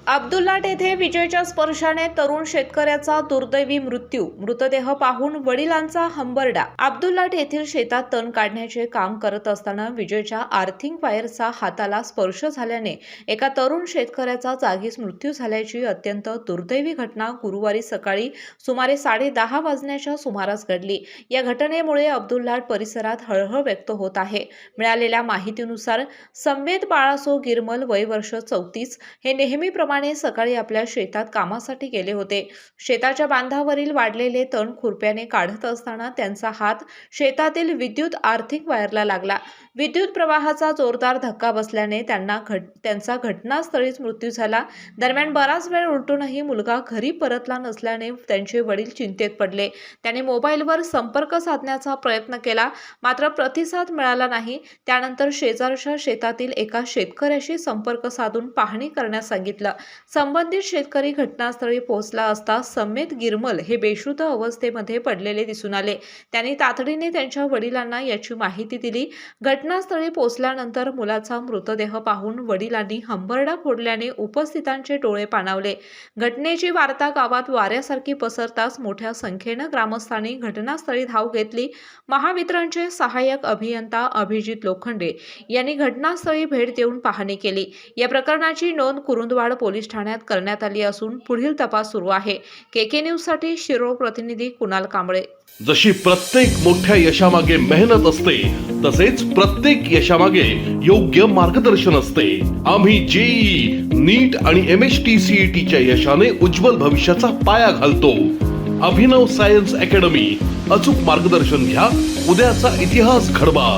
अब्दुल्लाट येथे विजेच्या स्पर्शाने तरुण शेतकऱ्याचा दुर्दैवी मृत्यू. मृतदेह पाहून वडिलांचा हंबरडा. अब्दुल्लाट येथील शेतात तण काढण्याचे काम करत असताना विजेच्या आर्थिंग वायरचा हाताला स्पर्श झाल्याने एका तरुण शेतकऱ्याचा जागीच मृत्यू झाल्याची अत्यंत दुर्दैवी घटना गुरुवारी सकाळी सुमारे 10:30 वाजण्याच्या सुमारास घडली. या घटनेमुळे अब्दुल्लाट परिसरात हळहळ व्यक्त होत आहे. मिळालेल्या माहितीनुसार सम्मेद बाळासो गिरमल, वय वर्ष 34, हे नेहमीप्रमाणे सकाळी आपल्या शेतात कामासाठी गेले होते. शेताच्या बांधावरील वाढलेले तण खुरप्याने काढत असताना त्यांचा हात शेतातील विद्युत आर्थिंग वायरला लागला. विद्युत प्रवाहाचा जोरदार धक्का बसल्याने त्यांचा घटनास्थळीच मृत्यू झाला. दरम्यान बराच वेळ उलटूनही मुलगा घरी परतला नसल्याने त्यांचे वडील चिंतेत पडले. त्यांनी मोबाईलवर संपर्क साधण्याचा प्रयत्न केला, मात्र प्रतिसाद मिळाला नाही. त्यानंतर शेजारच्या शेतातील एका शेतकऱ्याशी संपर्क साधून पाहणी करण्यास सांगितलं. संबंधित शेतकरी घटनास्थळी पोहोचला असता सम्मेद गिरमल हे बेशुद्ध अवस्थेमध्ये पडलेले दिसून आले. त्यांनी तातडीने त्यांच्या वडिलांना याची माहिती दिली. घटनास्थळी पोहोचल्यानंतर मुलाचा मृतदेह पाहून वडिलांनी हंबरडा फोडल्याने उपस्थितांचे डोळे पाणावले. घटनेची वार्ता गावात वाऱ्यासारखी पसरताच मोठ्या संख्येने ग्रामस्थांनी घटनास्थळी धाव घेतली. महावितरणचे सहाय्यक अभियंता अभिजित लोखंडे यांनी घटनास्थळी भेट देऊन पाहणी केली. या प्रकरणाची नोंद कुरुंदवाड पोलीस ठाण्यात करण्यात आली असून पुढील तपास सुरू आहे. केके न्यूज साठी शिरोळ प्रतिनिधी कुणाल कांबळे. जशी प्रत्येक मोठ्या यशामागे मेहनत असते, तसेच प्रत्येक यशामागे योग्य मार्गदर्शन असते. आम्ही जेईई, नीट आणि MST CET यशाने उज्ज्वल भविष्याचा पाया घालतो. अभिनव सायन्स अकॅडमी. अचूक मार्गदर्शन घ्या, उद्याचा इतिहास घडवा.